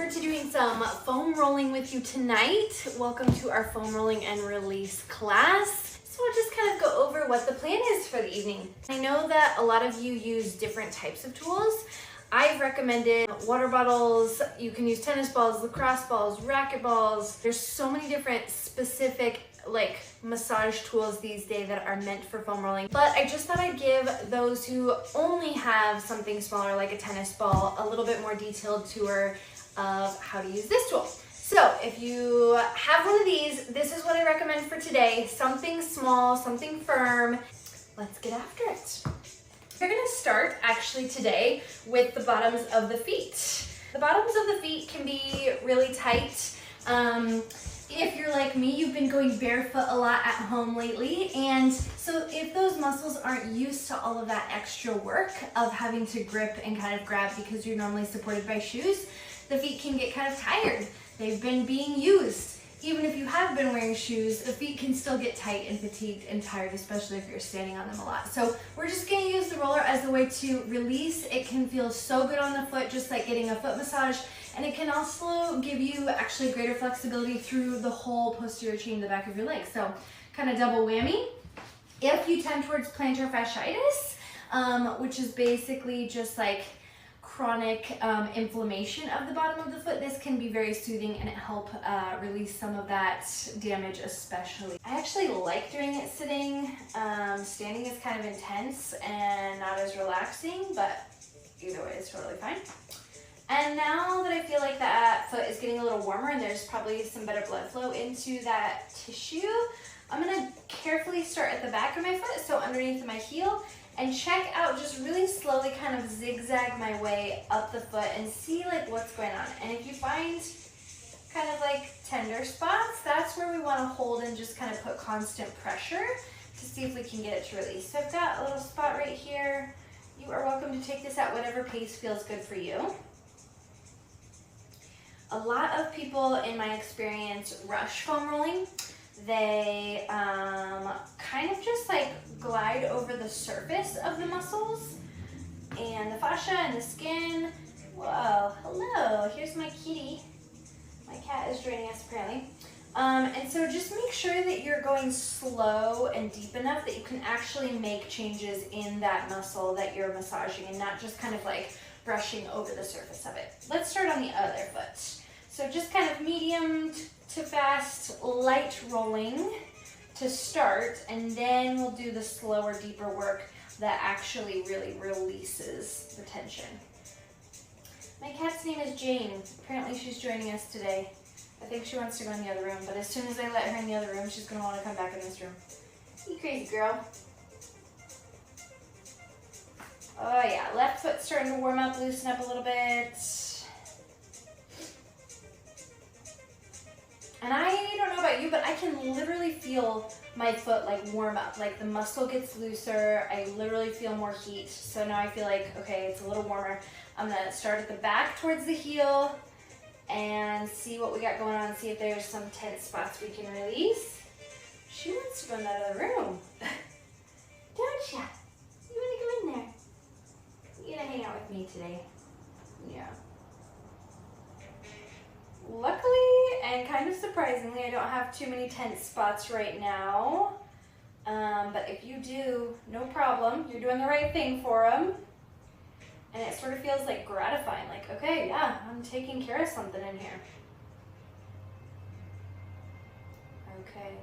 forward to doing some foam rolling with you tonight. Welcome to our foam rolling and release class. So we'll just kind of go over what the plan is for the evening. I know that a lot of you use different types of tools. I've recommended water bottles, you can use tennis balls, lacrosse balls, racket balls. There's so many different specific massage tools these days that are meant for foam rolling. But I just thought I'd give those who only have something smaller like a tennis ball a little bit more detailed tour of how to use this tool. So if you have one of these, this is what I recommend for today. Something small, something firm. Let's get after it. We're gonna start actually today with the bottoms of the feet. The bottoms of the feet can be really tight. If you're like me, you've been going barefoot a lot at home lately, and so if those muscles aren't used to all of that extra work of having to grip and kind of grab because you're normally supported by shoes, the feet can get kind of tired. They've been being used. Even if you have been wearing shoes, the feet can still get tight and fatigued and tired, especially if you're standing on them a lot. So we're just gonna use the roller as a way to release. It can feel so good on the foot, just like getting a foot massage. And it can also give you actually greater flexibility through the whole posterior chain, the back of your leg. So kind of double whammy. If you tend towards plantar fasciitis, which is basically just like chronic inflammation of the bottom of the foot, this can be very soothing and it help release some of that damage especially. I actually like doing it sitting. Standing is kind of intense and not as relaxing, but either way it's totally fine. And now that I feel like that foot is getting a little warmer and there's probably some better blood flow into that tissue, I'm gonna carefully start at the back of my foot, so underneath my heel, and check out, just really slowly kind of zigzag my way up the foot and see like what's going on. And if you find kind of like tender spots, that's where we want to hold and just kind of put constant pressure to see if we can get it to release. So I've got a little spot right here. You are welcome to take this at whatever pace feels good for you. A lot of people in my experience rush foam rolling. They kind of just like glide over the surface of the muscles and the fascia and the skin. Whoa, hello, here's my kitty. My cat is joining us apparently. And so just make sure that you're going slow and deep enough that you can actually make changes in that muscle that you're massaging and not just kind of like brushing over the surface of it. Let's start on the other foot. So just kind of medium to fast, light rolling to start, and then we'll do the slower, deeper work that actually really releases the tension. My cat's name is Jane. Apparently she's joining us today. I think she wants to go in the other room, but as soon as I let her in the other room, she's gonna wanna come back in this room. You crazy girl. Oh yeah, left foot starting to warm up, loosen up a little bit. And I don't know about you, but I can literally feel my foot like warm up. Like the muscle gets looser. I literally feel more heat. So now I feel like, okay, it's a little warmer. I'm gonna start at the back towards the heel and see what we got going on. See if there's some tense spots we can release. She wants to go in that other room. Don't ya? You wanna go in there? You're gonna hang out with me today. Yeah. Luckily, and kind of surprisingly, I don't have too many tense spots right now. But if you do, no problem. You're doing the right thing for them. And it sort of feels like gratifying. Like, okay, yeah, I'm taking care of something in here. Okay.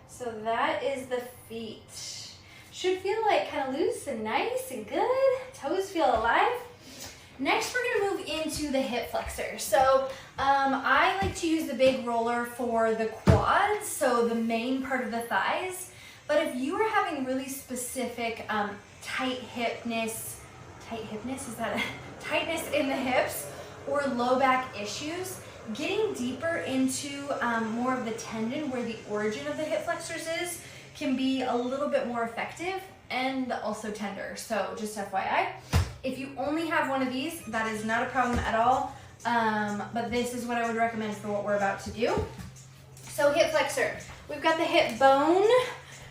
So that is the feet. Should feel like kind of loose and nice and good. Toes feel alive. Next, we're gonna move into the hip flexor. So I like to use the big roller for the quads, so the main part of the thighs. But if you are having really specific tightness in the hips or low back issues, getting deeper into more of the tendon where the origin of the hip flexors is can be a little bit more effective and also tender. So just FYI. If you only have one of these, that is not a problem at all, but this is what I would recommend for what we're about to do. So hip flexor, we've got the hip bone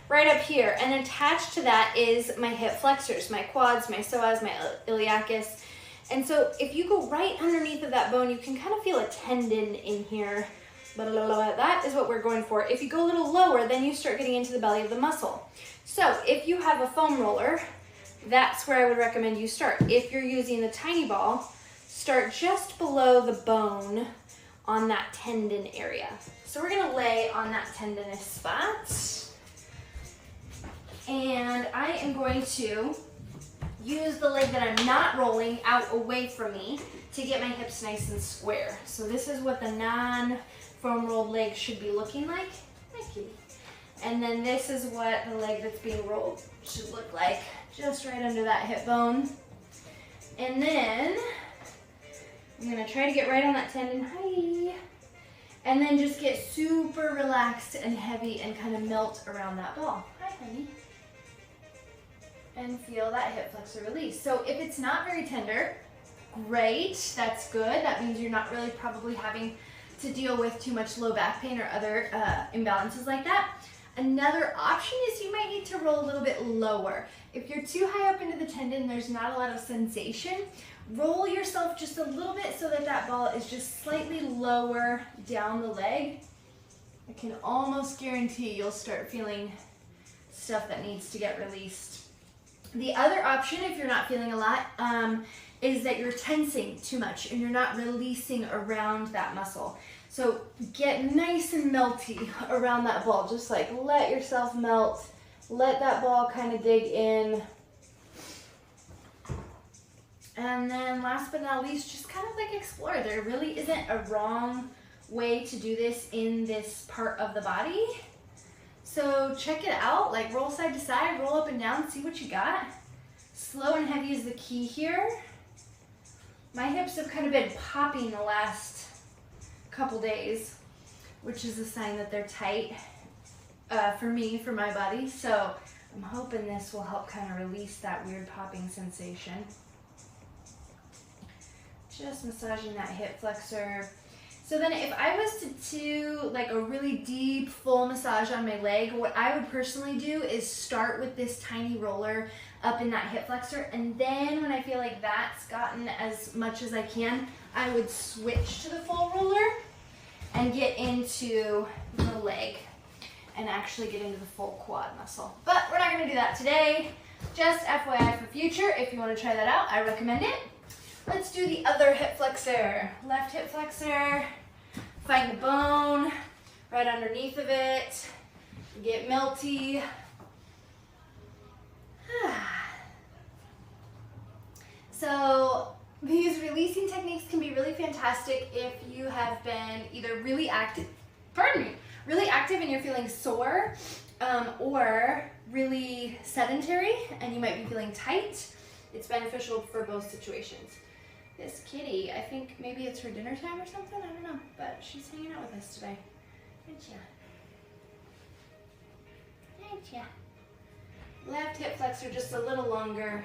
right up here, and attached to that is my hip flexors, my quads, my psoas, my iliacus, And so if you go right underneath of that bone, you can kind of feel a tendon in here. That is what we're going for. If you go a little lower, then you start getting into the belly of the muscle. So if you have a foam roller, that's where I would recommend you start. If you're using the tiny ball, start just below the bone on that tendon area. So we're gonna lay on that tendinous spot. And I am going to use the leg that I'm not rolling out away from me to get my hips nice and square. So this is what the non-foam rolled leg should be looking like. Thank you. And then this is what the leg that's being rolled should look like, just right under that hip bone. And then I'm gonna try to get right on that tendon. Hi. And then just get super relaxed and heavy and kind of melt around that ball. Hi, honey. And feel that hip flexor release. So if it's not very tender, great, that's good. That means you're not really probably having to deal with too much low back pain or other imbalances like that. Another option is you might need to roll a little bit lower. If you're too high up into the tendon, there's not a lot of sensation. Roll yourself just a little bit so that that ball is just slightly lower down the leg. I can almost guarantee you'll start feeling stuff that needs to get released. The other option, if you're not feeling a lot, is that you're tensing too much and you're not releasing around that muscle. So get nice and melty around that ball. Just like let yourself melt. Let that ball kind of dig in. And then last but not least, just kind of like explore. There really isn't a wrong way to do this in this part of the body. So check it out, like roll side to side, roll up and down, see what you got. Slow and heavy is the key here. My hips have kind of been popping the last couple days, which is a sign that they're tight for me, for my body. So I'm hoping this will help kind of release that weird popping sensation. Just massaging that hip flexor. So then if I was to do like a really deep full massage on my leg, what I would personally do is start with this tiny roller up in that hip flexor, and then when I feel like that's gotten as much as I can, I would switch to the full roller and get into the leg and actually get into the full quad muscle. But we're not gonna do that today. Just FYI for future, if you wanna try that out, I recommend it. Let's do the other hip flexor. Left hip flexor, find the bone right underneath of it, get melty. So these releasing techniques can be really fantastic if you have been either really active, really active and you're feeling sore, or really sedentary and you might be feeling tight. It's beneficial for both situations. This kitty, I think maybe it's her dinner time or something, I don't know, but she's hanging out with us today. Ain't ya? Ain't ya? Left hip flexor just a little longer.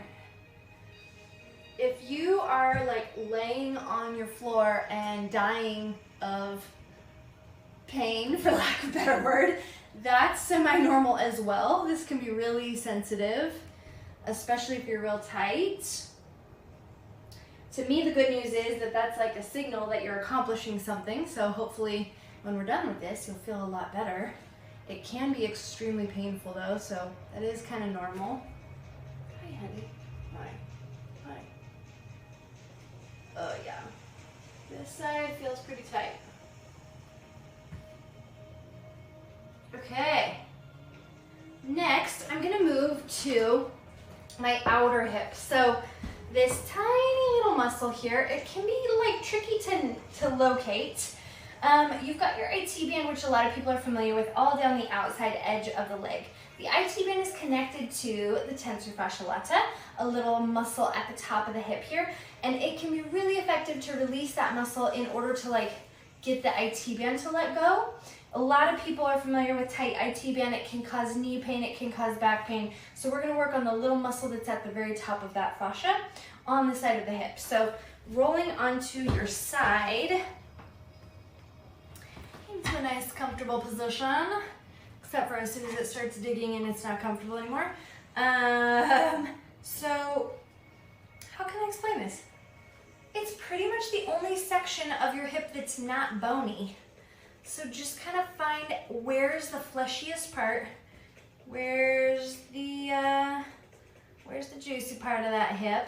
If you are like laying on your floor and dying of pain, for lack of a better word, that's semi-normal as well. This can be really sensitive, especially if you're real tight. To me, the good news is that that's like a signal that you're accomplishing something. So hopefully when we're done with this, you'll feel a lot better. It can be extremely painful though, so that is kind of normal. Hi, honey. Hi. Hi. Oh yeah. This side feels pretty tight. Okay. Next, I'm gonna move to my outer hip. So this tiny little muscle here, it can be like tricky to locate. You've got your IT band, which a lot of people are familiar with, all down the outside edge of the leg. The IT band is connected to the tensor fascia lata, a little muscle at the top of the hip here, and it can be really effective to release that muscle in order to like get the IT band to let go. A lot of people are familiar with tight IT band. It can cause knee pain, it can cause back pain. So we're gonna work on the little muscle that's at the very top of that fascia on the side of the hip. So rolling onto your side into a nice comfortable position, except for as soon as it starts digging in, it's not comfortable anymore. So how can I explain this? it's pretty much the only section of your hip that's not bony. So just kind of find where's the fleshiest part, where's the juicy part of that hip,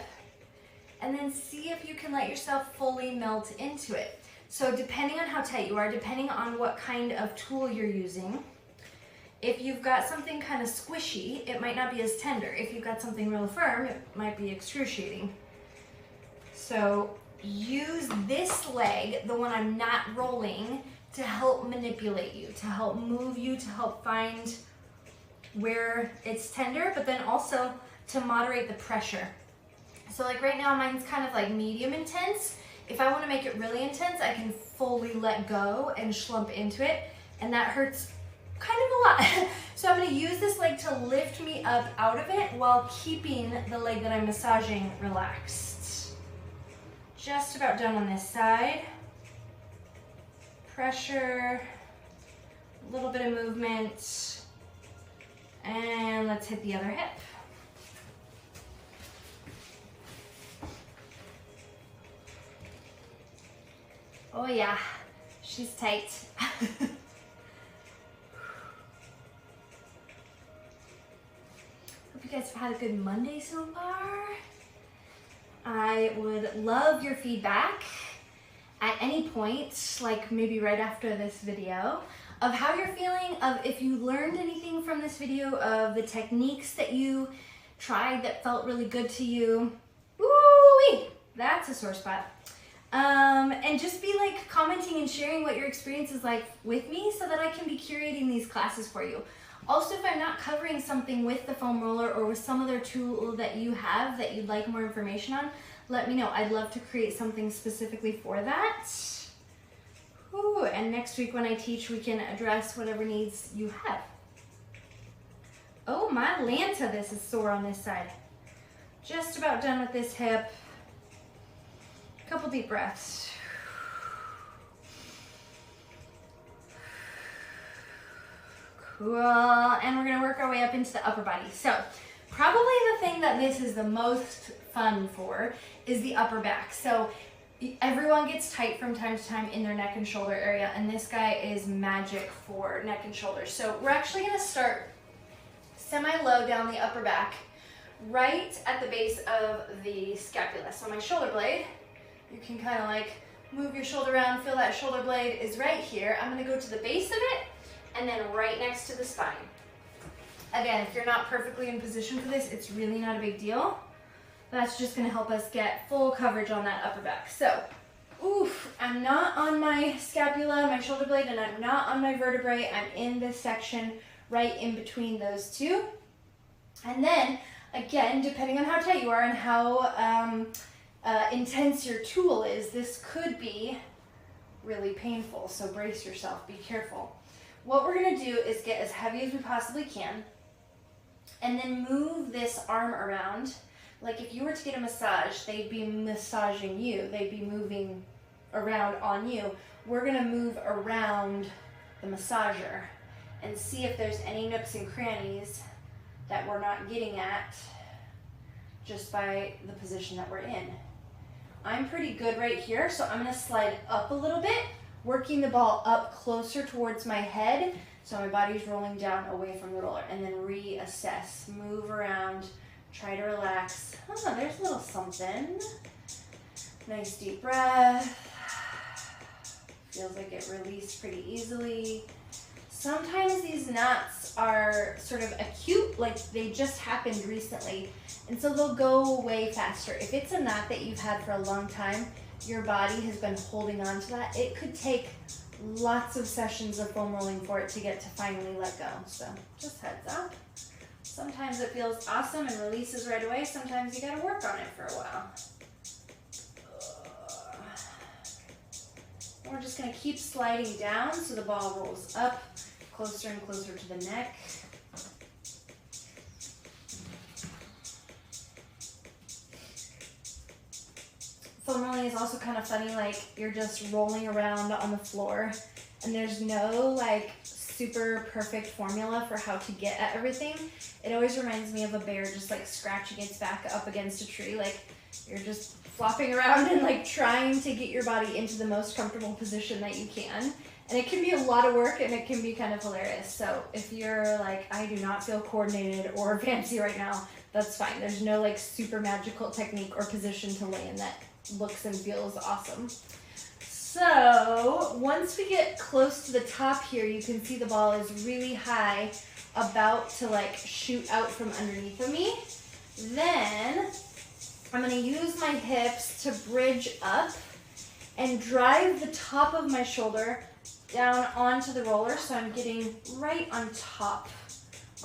and then see if you can let yourself fully melt into it. So depending on how tight you are, depending on what kind of tool you're using, if you've got something kind of squishy, it might not be as tender. If you've got something real firm, it might be excruciating. So use this leg, the one I'm not rolling, to help manipulate you, to help move you, to help find where it's tender, but then also to moderate the pressure. So like right now, mine's kind of like medium intense. If I want to make it really intense, I can fully let go and slump into it, and that hurts kind of a lot. So I'm going to use this leg to lift me up out of it while keeping the leg that I'm massaging relaxed. Just about done on this side. Pressure, a little bit of movement, and let's hit the other hip. Oh yeah, she's tight. Hope you guys have had a good Monday so far. I would love your feedback at any point, like maybe right after this video, of how you're feeling, of if you learned anything from this video, of the techniques that you tried that felt really good to you. Woo-wee! That's a sore spot. And just be like commenting and sharing what your experience is like with me so that I can be curating these classes for you. Also, if I'm not covering something with the foam roller or with some other tool that you have that you'd like more information on, let me know. I'd love to create something specifically for that. Ooh, and next week when I teach, we can address whatever needs you have. Oh, my Lanta, this is sore on this side. Just about done with this hip. Couple deep breaths. Cool, and we're gonna work our way up into the upper body. So probably the thing that this is the most fun for is the upper back. So everyone gets tight from time to time in their neck and shoulder area, and this guy is magic for neck and shoulders. So we're actually gonna start semi-low down the upper back, right at the base of the scapula. So my shoulder blade, you can kind of like move your shoulder around, feel that shoulder blade is right here. I'm gonna go to the base of it and then right next to the spine. Again, if you're not perfectly in position for this, it's really not a big deal. That's just gonna help us get full coverage on that upper back. So, oof, I'm not on my scapula, my shoulder blade, and I'm not on my vertebrae. I'm in this section right in between those two. And then, again, depending on how tight you are and how intense your tool is, this could be really painful, so brace yourself, be careful. What we're gonna do is get as heavy as we possibly can and then move this arm around. Like if you were to get a massage, they'd be massaging you, they'd be moving around on you. We're gonna move around the massager and see if there's any nooks and crannies that we're not getting at just by the position that we're in. I'm pretty good right here, so I'm gonna slide up a little bit, working the ball up closer towards my head, so my body's rolling down away from the roller, and then reassess, move around, try to relax. Oh, there's a little something. Nice deep breath. Feels like it released pretty easily. Sometimes these knots are sort of acute, like they just happened recently, and so they'll go away faster. If it's a knot that you've had for a long time, your body has been holding on to that, it could take lots of sessions of foam rolling for it to get to finally let go. So just heads up. Sometimes it feels awesome and releases right away. Sometimes you gotta work on it for a while. We're just gonna keep sliding down so the ball rolls up closer and closer to the neck. Foam rolling is also kind of funny, like you're just rolling around on the floor and there's no like super perfect formula for how to get at everything. It always reminds me of a bear just like scratching its back up against a tree. Like you're just flopping around and like trying to get your body into the most comfortable position that you can. And it can be a lot of work and it can be kind of hilarious. So if you're like, I do not feel coordinated or fancy right now, that's fine. There's no like super magical technique or position to land that looks and feels awesome. So once we get close to the top here, you can see the ball is really high, about to like shoot out from underneath of me. Then I'm going to use my hips to bridge up and drive the top of my shoulder down onto the roller, so I'm getting right on top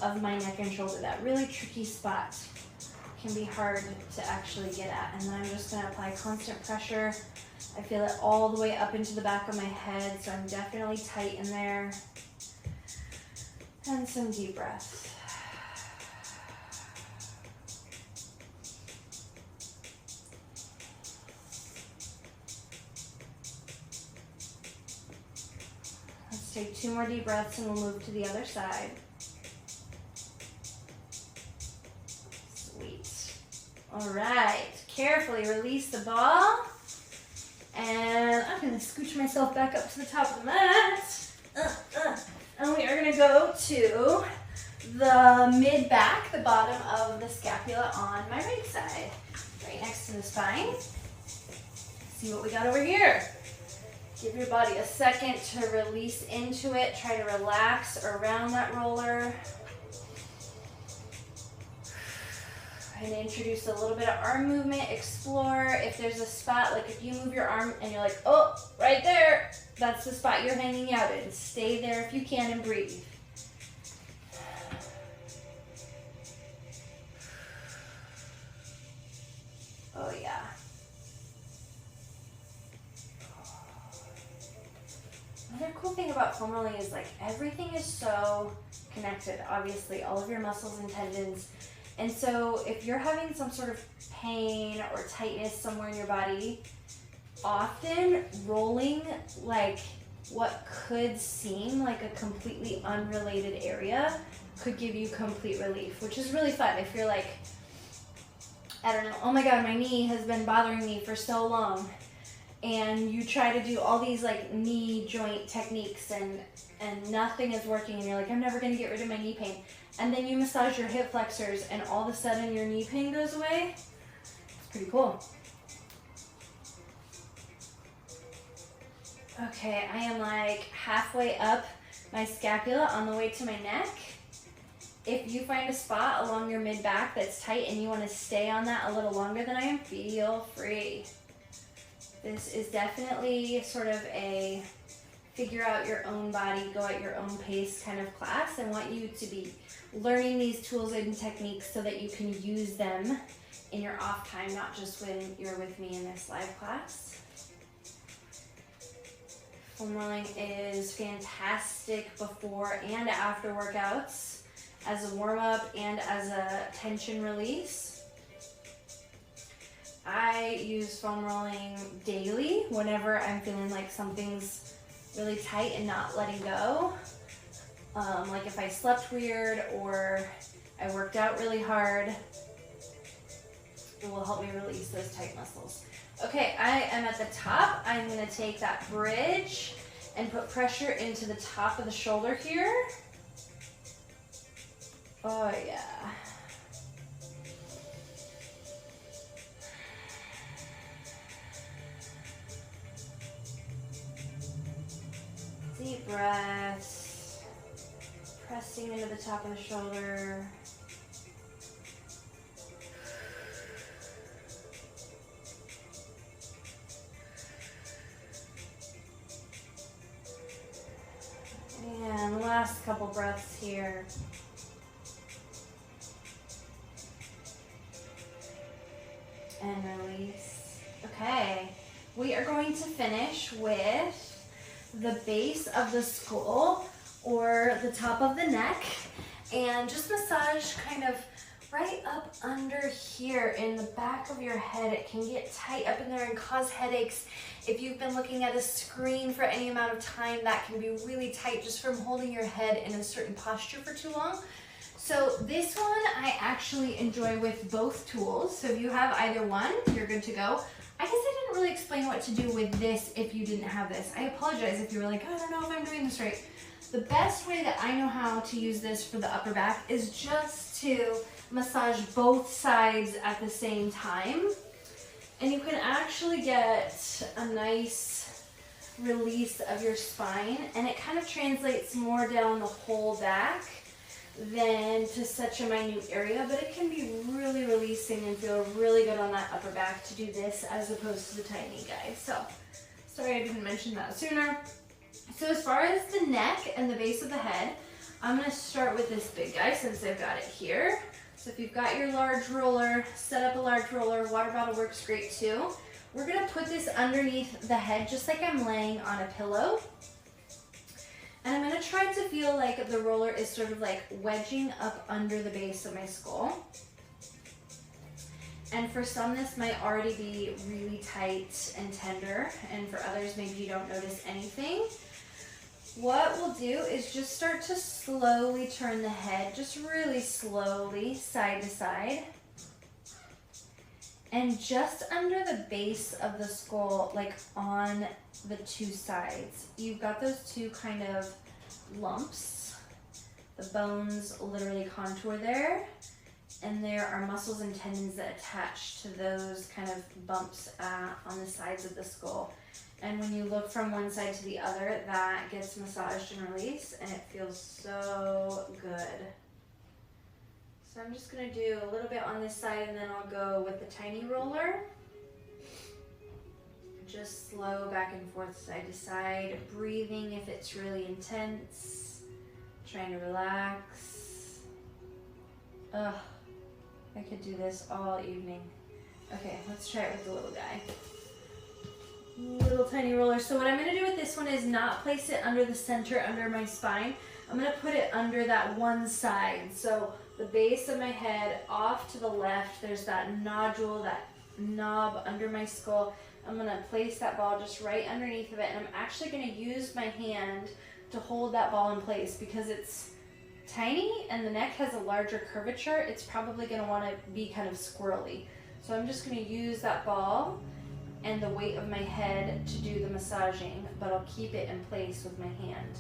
of my neck and shoulder. That really tricky spot can be hard to actually get at. And then I'm just going to apply constant pressure. I feel it all the way up into the back of my head, so I'm definitely tight in there. And some deep breaths. Take 2 more deep breaths and we'll move to the other side. Sweet. All right, carefully release the ball. And I'm gonna scooch myself back up to the top of the mat. And we are gonna go to the mid-back, the bottom of the scapula on my right side. Right next to the spine. See what we got over here. Give your body a second to release into it. Try to relax around that roller. And introduce a little bit of arm movement. Explore if there's a spot, like if you move your arm and you're like, oh, right there. That's the spot you're hanging out in. Stay there if you can and breathe. Oh yeah. Another cool thing about foam rolling is like everything is so connected, obviously, all of your muscles and tendons. And so if you're having some sort of pain or tightness somewhere in your body, often rolling like what could seem like a completely unrelated area could give you complete relief, which is really fun. If you're like, I don't know, oh my God, my knee has been bothering me for so long. And you try to do all these like knee joint techniques and nothing is working, and you're like, I'm never gonna get rid of my knee pain. And then you massage your hip flexors and all of a sudden your knee pain goes away. It's pretty cool. Okay, I am like halfway up my scapula on the way to my neck. If you find a spot along your mid-back that's tight and you wanna stay on that a little longer than I am, feel free. This is definitely sort of a figure out your own body, go at your own pace kind of class. I want you to be learning these tools and techniques so that you can use them in your off time, not just when you're with me in this live class. Foam rolling is fantastic before and after workouts, as a warm-up and as a tension release. I use foam rolling daily whenever I'm feeling like something's really tight and not letting go. Like if I slept weird or I worked out really hard, it will help me release those tight muscles. Okay, I am at the top. I'm gonna take that bridge and put pressure into the top of the shoulder here. Oh yeah. Deep breaths, pressing into the top of the shoulder. And last couple breaths here. And release. Okay, we are going to finish with the base of the skull or the top of the neck, and just massage kind of right up under here in the back of your head. It can get tight up in there and cause headaches. If you've been looking at a screen for any amount of time, that can be really tight just from holding your head in a certain posture for too long. So this one I actually enjoy with both tools. So if you have either one, you're good to go. I guess I didn't really explain what to do with this if you didn't have this. I apologize if you were like, I don't know if I'm doing this right. The best way that I know how to use this for the upper back is just to massage both sides at the same time. And you can actually get a nice release of your spine, and it kind of translates more down the whole back than to such a minute area, but it can be really releasing and feel really good on that upper back to do this as opposed to the tiny guy. So, sorry I didn't mention that sooner. So as far as the neck and the base of the head, I'm going to start with this big guy since I've got it here. So if you've got your large roller, set up a large roller, water bottle works great too. We're going to put this underneath the head just like I'm laying on a pillow. And I'm going to try to feel like the roller is sort of like wedging up under the base of my skull. And for some, this might already be really tight and tender. And for others, maybe you don't notice anything. What we'll do is just start to slowly turn the head, just really slowly, side to side. And just under the base of the skull, like on the two sides, you've got those two kind of lumps. The bones literally contour there, and there are muscles and tendons that attach to those kind of bumps on the sides of the skull. And when you look from one side to the other, that gets massaged and released, and it feels so good. So I'm just going to do a little bit on this side, and then I'll go with the tiny roller. Just slow back and forth, side to side, breathing if it's really intense, trying to relax. Ugh, I could do this all evening. Okay, let's try it with the little guy. Little tiny roller. So what I'm going to do with this one is not place it under the center, under my spine. I'm going to put it under that one side. So the base of my head off to the left, there's that nodule, that knob under my skull. I'm going to place that ball just right underneath of it, and I'm actually going to use my hand to hold that ball in place because it's tiny and the neck has a larger curvature. It's probably going to want to be kind of squirrely. So I'm just going to use that ball and the weight of my head to do the massaging, but I'll keep it in place with my hand.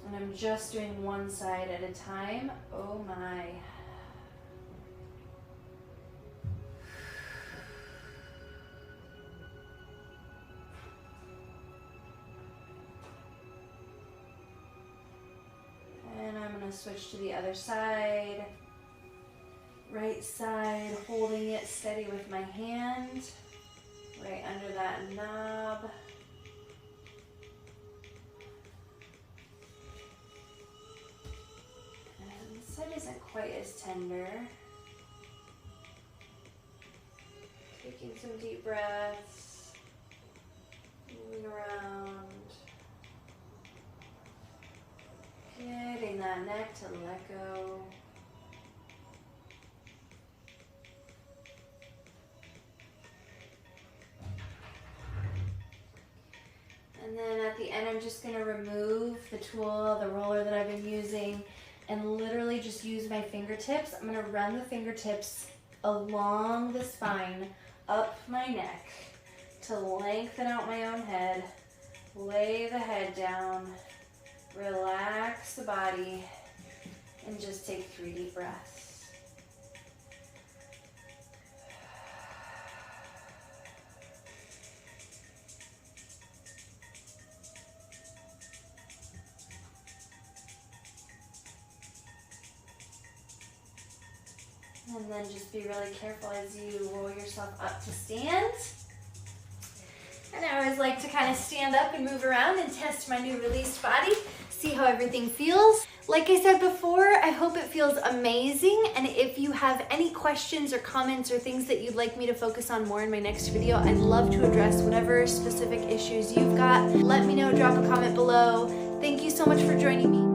And I'm just doing one side at a time. Oh my. And I'm going to switch to the other side. Right side, holding it steady with my hand, right under that knob. And this side isn't quite as tender. Taking some deep breaths, moving around, getting that neck to let go. And then at the end, I'm just going to remove the tool, the roller that I've been using, and literally just use my fingertips. I'm going to run the fingertips along the spine, up my neck, to lengthen out my own head, lay the head down, relax the body, and just take 3 deep breaths. And then just be really careful as you roll yourself up to stand. And I always like to kind of stand up and move around and test my new released body, see how everything feels. Like I said before, I hope it feels amazing. And if you have any questions or comments or things that you'd like me to focus on more in my next video, I'd love to address whatever specific issues you've got. Let me know, drop a comment below. Thank you so much for joining me.